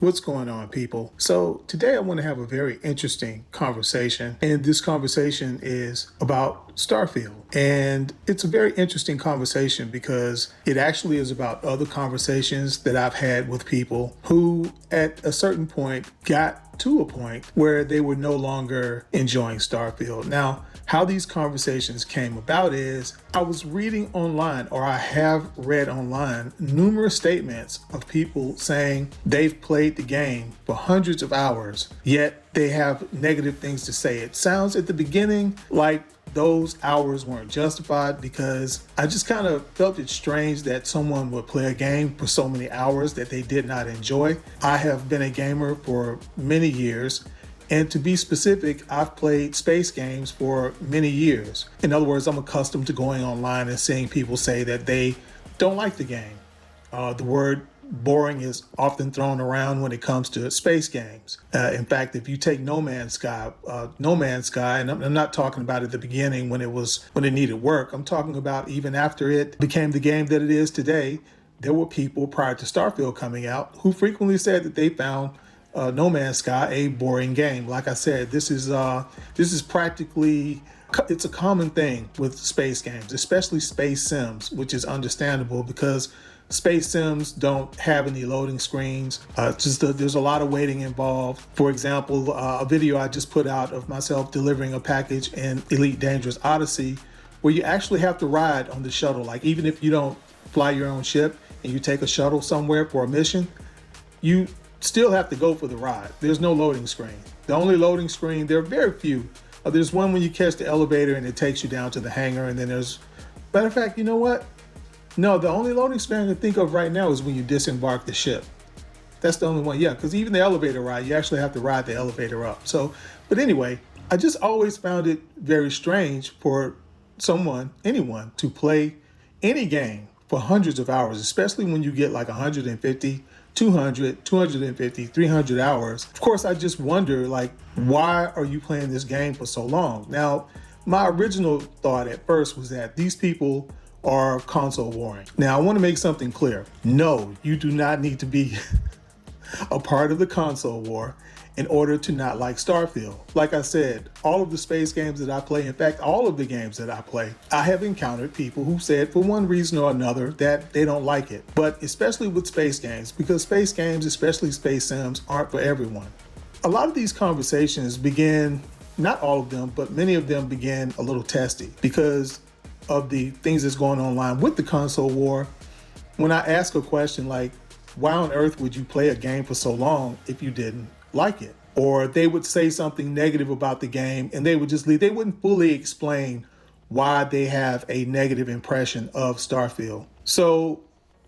What's going on, people? So, today I want to have a very interesting conversation, and this conversation is about Starfield. And it's a very interesting conversation because it actually is about other conversations that I've had with people who, at a certain point, got to a point where they were no longer enjoying Starfield. Now, how these conversations came about is I was reading online, or I have read online, numerous statements of people saying they've played the game for hundreds of hours, yet they have negative things to say. It sounds at the beginning like those hours weren't justified, because I just kind of felt it strange that someone would play a game for so many hours that they did not enjoy. I have been a gamer for many years. And to be specific, I've played space games for many years. In other words, I'm accustomed to going online and seeing people say that they don't like the game. The word boring is often thrown around when it comes to space games. In fact, if you take No Man's Sky, and I'm not talking about at the beginning when it needed work. I'm talking about even after it became the game that it is today. There were people prior to Starfield coming out who frequently said that they found No Man's Sky a boring game. Like I said, this is practically, it's a common thing with space games, especially space sims, which is understandable because space sims don't have any loading screens. There's a lot of waiting involved. For example, a video I just put out of myself delivering a package in Elite Dangerous Odyssey, where you actually have to ride on the shuttle. Like, even if you don't fly your own ship and you take a shuttle somewhere for a mission, you still have to go for the ride. There's no loading screen. The only loading screen, there are very few. There's one when you catch the elevator and it takes you down to the hangar, and then matter of fact, you know what? No, the only loading screen I can think of right now is when you disembark the ship. That's the only one, yeah, because even the elevator ride, you actually have to ride the elevator up. But anyway, I just always found it very strange for anyone, to play any game for hundreds of hours, especially when you get like 150, 200, 250, 300 hours. Of course, I just wonder, like, why are you playing this game for so long? Now, my original thought at first was that these people are console warring. Now, I want to make something clear. No, you do not need to be a part of the console war in order to not like Starfield. Like I said, all of the space games that I play, in fact, all of the games that I play, I have encountered people who said for one reason or another that they don't like it. But especially with space games, because space games, especially space sims, aren't for everyone. A lot of these conversations begin, not all of them, but many of them begin a little testy because of the things that's going online with the console war. When I ask a question like, why on earth would you play a game for so long if you didn't like it? Or they would say something negative about the game and they would just leave. They wouldn't fully explain why they have a negative impression of Starfield. So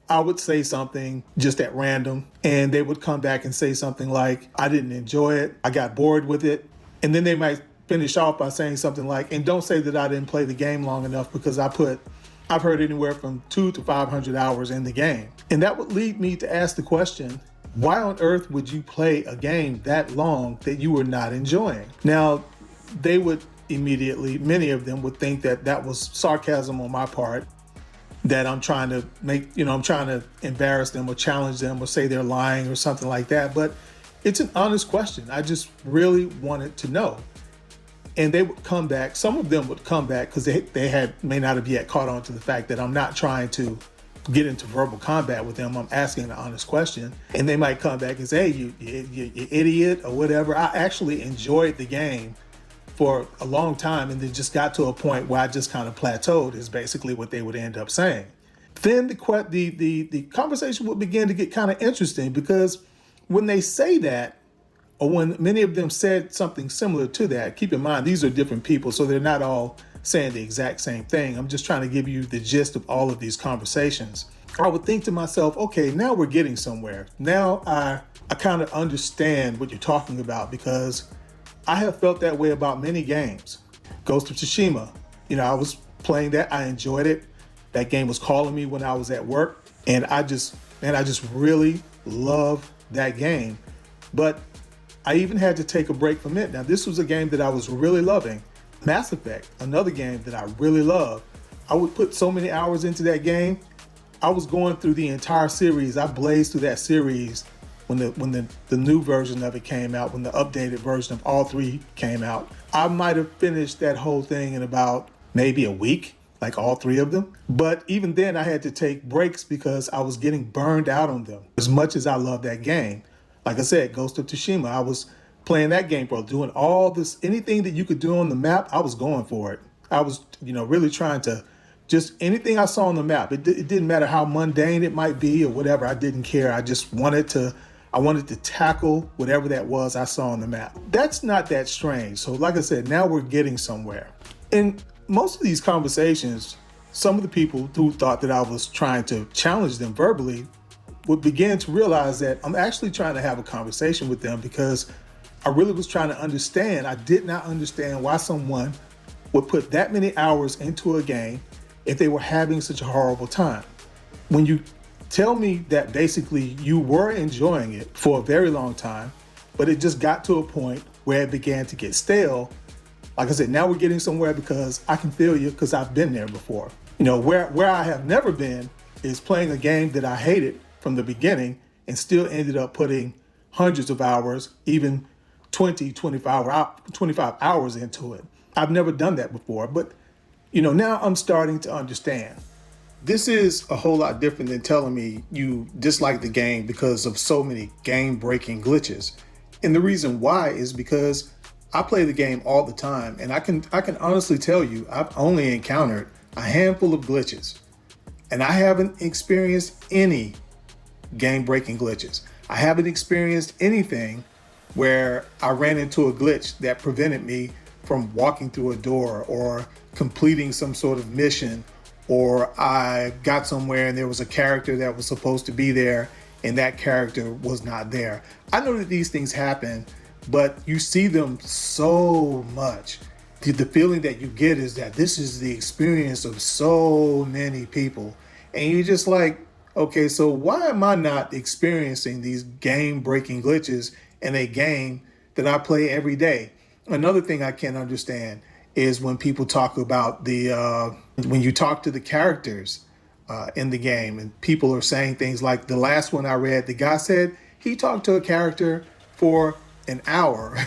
I would say something just at random, and they would come back and say something like, I didn't enjoy it, I got bored with it. And then they might finish off by saying something like, and don't say that I didn't play the game long enough, because I've heard anywhere from 200 to 500 hours in the game. And that would lead me to ask the question, why on earth would you play a game that long that you were not enjoying? Now, they would immediately, many of them would think that that was sarcasm on my part, that I'm trying to I'm trying to embarrass them or challenge them or say they're lying or something like that. But it's an honest question. I just really wanted to know. And they would come back. Some of them would come back because they may not have yet caught on to the fact that I'm not trying to get into verbal combat with them. I'm asking an honest question. And they might come back and say, hey, you idiot, or whatever. I actually enjoyed the game for a long time, and then just got to a point where I just kind of plateaued, is basically what they would end up saying. Then the conversation would begin to get kind of interesting, because when they say that, or when many of them said something similar to that, keep in mind, these are different people, so they're not all saying the exact same thing. I'm just trying to give you the gist of all of these conversations. I would think to myself, okay, now we're getting somewhere. Now I kind of understand what you're talking about, because I have felt that way about many games. Ghost of Tsushima, I was playing that, I enjoyed it. That game was calling me when I was at work, and I just really love that game. But I even had to take a break from it. Now, this was a game that I was really loving. Mass Effect, another game that I really love. I would put so many hours into that game. I was going through the entire series. I blazed through that series the new version of it came out, when the updated version of all three came out, I might have finished that whole thing in about maybe a week, like all three of them. But even then, I had to take breaks because I was getting burned out on them. As much as I love that game, like I said, Ghost of Tsushima, I was playing that game, bro, doing all this, anything that you could do on the map, I was going for it. I was, really trying to just anything I saw on the map. It didn't matter how mundane it might be or whatever. I didn't care. I just wanted to tackle whatever that was I saw on the map. That's not that strange. So like I said, now we're getting somewhere. In most of these conversations, some of the people who thought that I was trying to challenge them verbally would begin to realize that I'm actually trying to have a conversation with them, because I really was trying to understand. I did not understand why someone would put that many hours into a game if they were having such a horrible time. When you tell me that basically you were enjoying it for a very long time, but it just got to a point where it began to get stale, like I said, now we're getting somewhere, because I can feel you, because I've been there before. Where I have never been is playing a game that I hated from the beginning and still ended up putting hundreds of hours, even 25 hours into it. I've never done that before, but now I'm starting to understand. This is a whole lot different than telling me you dislike the game because of so many game-breaking glitches. And the reason why is because I play the game all the time, and I can honestly tell you I've only encountered a handful of glitches, and I haven't experienced any game-breaking glitches. I haven't experienced anything where I ran into a glitch that prevented me from walking through a door or completing some sort of mission, or I got somewhere and there was a character that was supposed to be there and that character was not there. I know that these things happen, but you see them so much. The feeling that you get is that this is the experience of so many people. And you're just like, okay, so why am I not experiencing these game-breaking glitches in a game that I play every day? Another thing I can't understand is when people talk about when you talk to the characters in the game, and people are saying things like, the last one I read, the guy said he talked to a character for an hour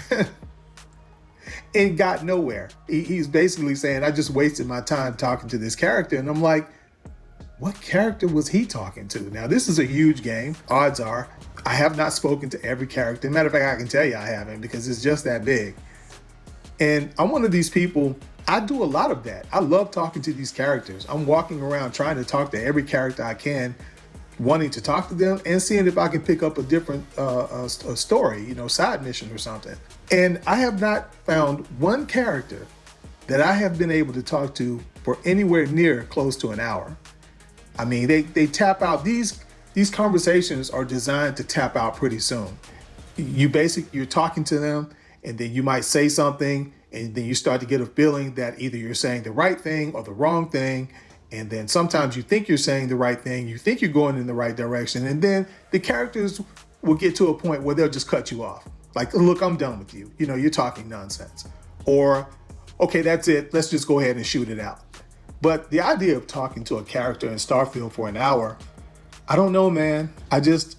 and got nowhere. He's basically saying, I just wasted my time talking to this character. And I'm like, what character was he talking to? Now, this is a huge game. Odds are I have not spoken to every character. Matter of fact, I can tell you I haven't, because it's just that big. And I'm one of these people, I do a lot of that. I love talking to these characters. I'm walking around trying to talk to every character I can, wanting to talk to them and seeing if I can pick up a different a story, side mission or something. And I have not found one character that I have been able to talk to for anywhere near close to an hour. I mean, they tap out. These conversations are designed to tap out pretty soon. You're talking to them, and then you might say something, and then you start to get a feeling that either you're saying the right thing or the wrong thing. And then sometimes you think you're saying the right thing, you think you're going in the right direction, and then the characters will get to a point where they'll just cut you off. Like, look, I'm done with you. You're talking nonsense. Or, okay, that's it. Let's just go ahead and shoot it out. But the idea of talking to a character in Starfield for an hour, I don't know, man. I just,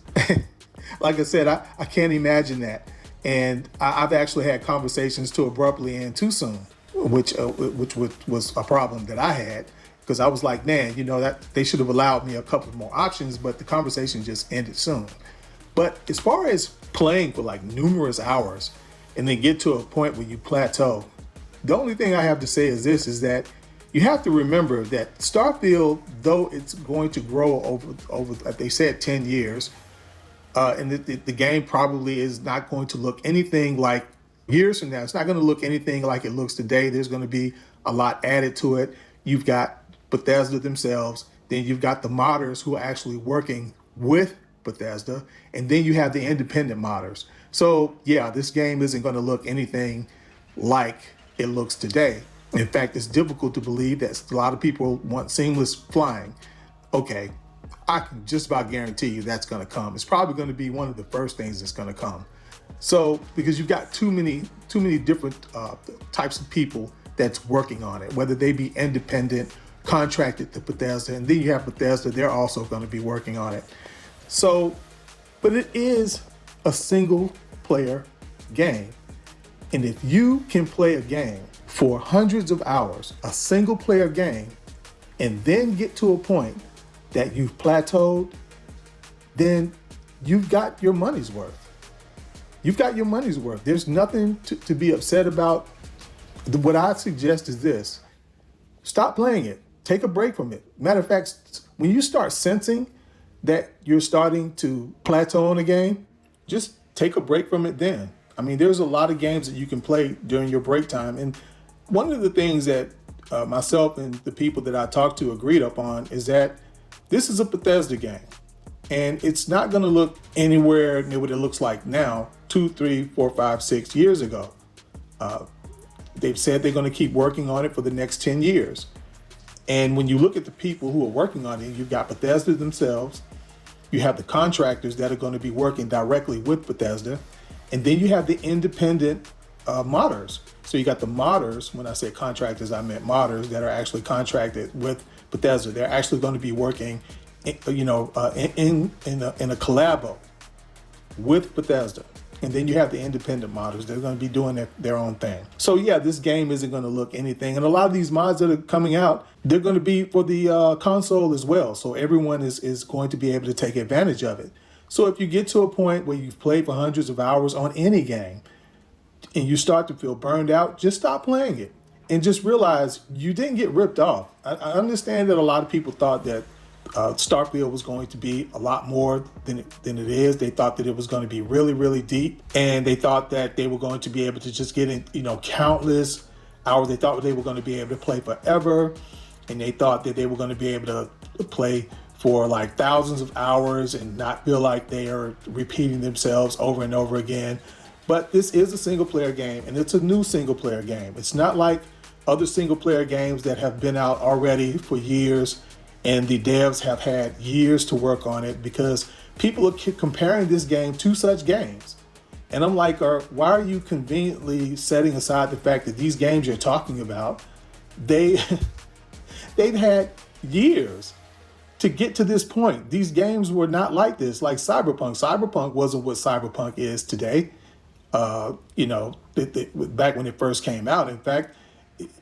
like I said, I can't imagine that. And I've actually had conversations too abruptly and too soon, which was a problem that I had, because I was like, man, that they should have allowed me a couple more options, but the conversation just ended soon. But as far as playing for like numerous hours and then get to a point where you plateau, the only thing I have to say is this, is that you have to remember that Starfield, though it's going to grow over like they said, 10 years, and the game probably is not going to look anything like years from now. It's not going to look anything like it looks today. There's going to be a lot added to it. You've got Bethesda themselves. Then you've got the modders who are actually working with Bethesda. And then you have the independent modders. So yeah, this game isn't going to look anything like it looks today. In fact, it's difficult to believe that a lot of people want seamless flying. Okay, I can just about guarantee you that's going to come. It's probably going to be one of the first things that's going to come. So, because you've got too many different types of people that's working on it, whether they be independent, contracted to Bethesda, and then you have Bethesda, they're also going to be working on it. So, but it is a single player game. And if you can play a game for hundreds of hours, a single player game, and then get to a point that you've plateaued, then you've got your money's worth. You've got your money's worth. There's nothing to be upset about. What I suggest is this: stop playing it. Take a break from it. Matter of fact, when you start sensing that you're starting to plateau on a game, just take a break from it then. I mean, there's a lot of games that you can play during your break time. And one of the things that myself and the people that I talked to agreed upon is that this is a Bethesda game. And it's not going to look anywhere near what it looks like now, 2, 3, 4, 5, 6 years ago. They've said they're going to keep working on it for the next 10 years. And when you look at the people who are working on it, you've got Bethesda themselves, you have the contractors that are going to be working directly with Bethesda, and then you have the independent modders. So you got the modders. When I say contractors, I meant modders that are actually contracted with Bethesda. They're actually going to be working, in a collabo with Bethesda. And then you have the independent modders. They're going to be doing their own thing. So yeah, this game isn't going to look anything. And a lot of these mods that are coming out, they're going to be for the console as well. So everyone is going to be able to take advantage of it. So if you get to a point where you've played for hundreds of hours on any game and you start to feel burned out, just stop playing it and just realize you didn't get ripped off. I understand that a lot of people thought that Starfield was going to be a lot more than it is. They thought that it was going to be really, really deep, and they thought that they were going to be able to just get in, countless hours. They thought they were going to be able to play forever, and they thought that they were going to be able to play for like thousands of hours and not feel like they are repeating themselves over and over again. But this is a single player game, and it's a new single player game. It's not like other single player games that have been out already for years, and the devs have had years to work on it, because people are comparing this game to such games. And I'm like, why are you conveniently setting aside the fact that these games you're talking about, they've had years to get to this point. These games were not like this, like Cyberpunk. Cyberpunk wasn't what Cyberpunk is today. Back when it first came out. In fact,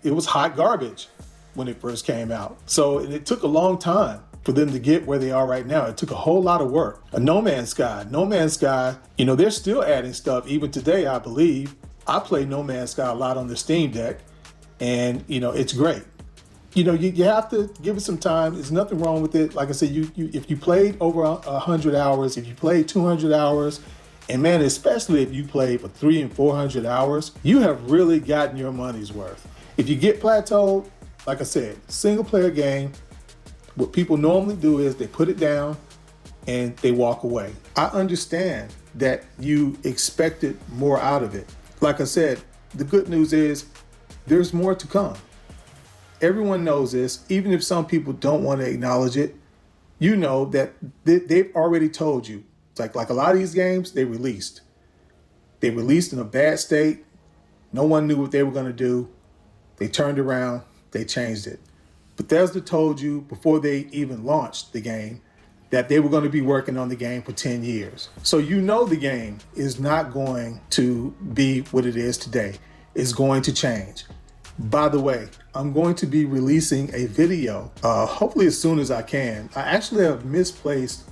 it was hot garbage when it first came out. So it took a long time for them to get where they are right now. It took a whole lot of work. No Man's Sky, they're still adding stuff even today, I believe. I play No Man's Sky a lot on the Steam Deck, and it's great. You have to give it some time. There's nothing wrong with it. Like I said, if you played over 100 hours, if you played 200 hours, and man, especially if you played for 300 and 400 hours, you have really gotten your money's worth. If you get plateaued, like I said, single player game, what people normally do is they put it down and they walk away. I understand that you expected more out of it. Like I said, the good news is there's more to come. Everyone knows this, even if some people don't want to acknowledge it. You know that they've already told you. It's like a lot of these games, they released. They released in a bad state. No one knew what they were going to do. They turned around, they changed it. Bethesda told you before they even launched the game that they were going to be working on the game for 10 years. So the game is not going to be what it is today. It's going to change. By the way, I'm going to be releasing a video, hopefully as soon as I can. I actually have misplaced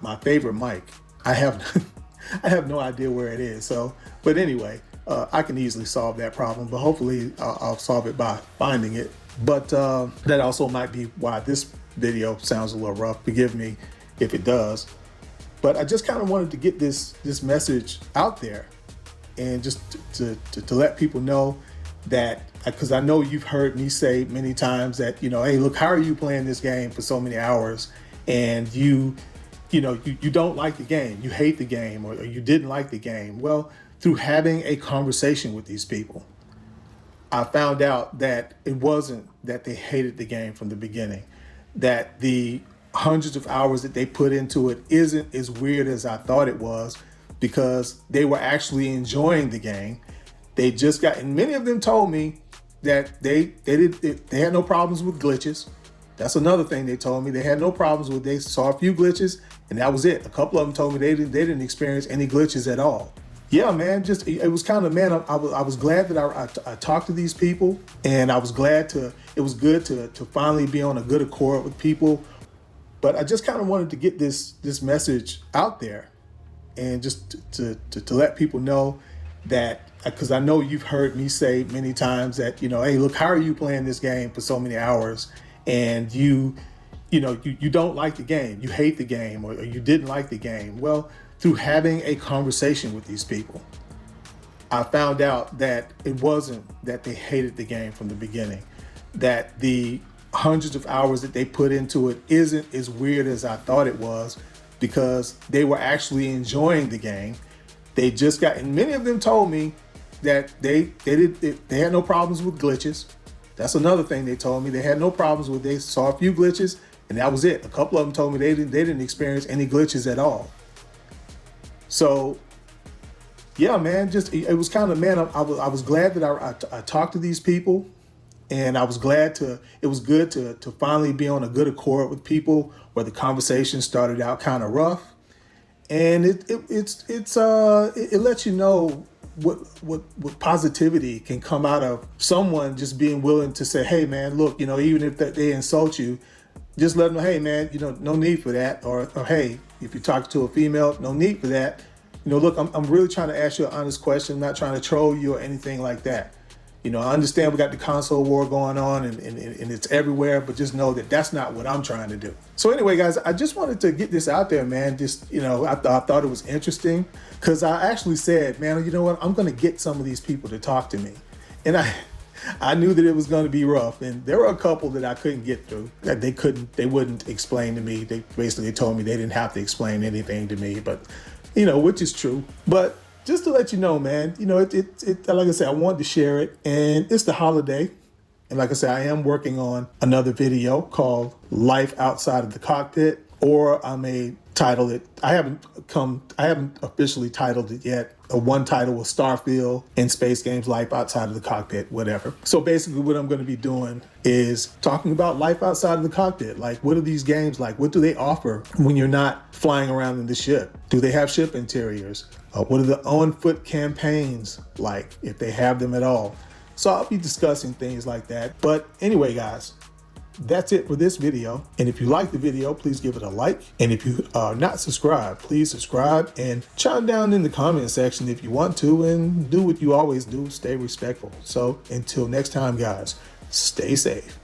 my favorite mic. I have no idea where it is. But anyway, I can easily solve that problem, but hopefully I'll solve it by finding it. But that also might be why this video sounds a little rough. Forgive me if it does. But I just kind of wanted to get this message out there, and just to let people know that, because I know you've heard me say many times that, hey, look, how are you playing this game for so many hours and you don't like the game, you hate the game, or you didn't like the game. Well, through having a conversation with these people, I found out that it wasn't that they hated the game from the beginning, that the hundreds of hours that they put into it isn't as weird as I thought it was, because they were actually enjoying the game. They just and many of them told me that they had no problems with glitches. That's another thing they told me. They had no problems with. They saw a few glitches, and that was it. A couple of them told me they didn't experience any glitches at all. Yeah, man, just it was kind of, man, I was glad that I talked to these people, and I was glad it was good to finally be on a good accord with people. But I just kind of wanted to get this message out there, and just to let people know that, because I know you've heard me say many times that, hey, look, how are you playing this game for so many hours, and you don't like the game, you hate the game, or you didn't like the game. Well, through having a conversation with these people, I found out that it wasn't that they hated the game from the beginning, that the hundreds of hours that they put into it isn't as weird as I thought it was, because they were actually enjoying the game. They just got, and many of them told me that they had no problems with glitches. That's another thing they told me. They had no problems with. They saw a few glitches, and that was it. A couple of them told me they didn't experience any glitches at all. So, yeah, man, just it was kind of, man, I was glad that I talked to these people, and I was glad it was good to finally be on a good accord with people, where the conversation started out kind of rough, and it lets you know what positivity can come out of someone just being willing to say, hey, man, look, even if they insult you, just let them know, hey, man, no need for that. Or hey, if you're talking to a female, no need for that. Look, I'm really trying to ask you an honest question. I'm not trying to troll you or anything like that. I understand we got the console war going on, and it's everywhere, but just know that that's not what I'm trying to do. So anyway, guys, I just wanted to get this out there, man. Just, I thought it was interesting, because I actually said, man, you know what? I'm going to get some of these people to talk to me. And I knew that it was going to be rough, and there were a couple that I couldn't get through, that they wouldn't explain to me. They basically told me they didn't have to explain anything to me, but, which is true. But just to let you know, man, like I said, I wanted to share it, and it's the holiday. And like I said, I am working on another video called Life Outside of the Cockpit, or I may title it, I haven't officially titled it yet. One title was Starfield and Space Games Life Outside of the Cockpit, whatever. So basically what I'm going to be doing is talking about life outside of the cockpit. Like, what are these games like? What do they offer when you're not flying around in the ship? Do they have ship interiors? What are the on-foot campaigns like, if they have them at all? So I'll be discussing things like that. But anyway, guys, that's it for this video. And if you like the video, please give it a like. And if you are not subscribed, please subscribe, and chime down in the comment section if you want to, and do what you always do, stay respectful. So until next time, guys, stay safe.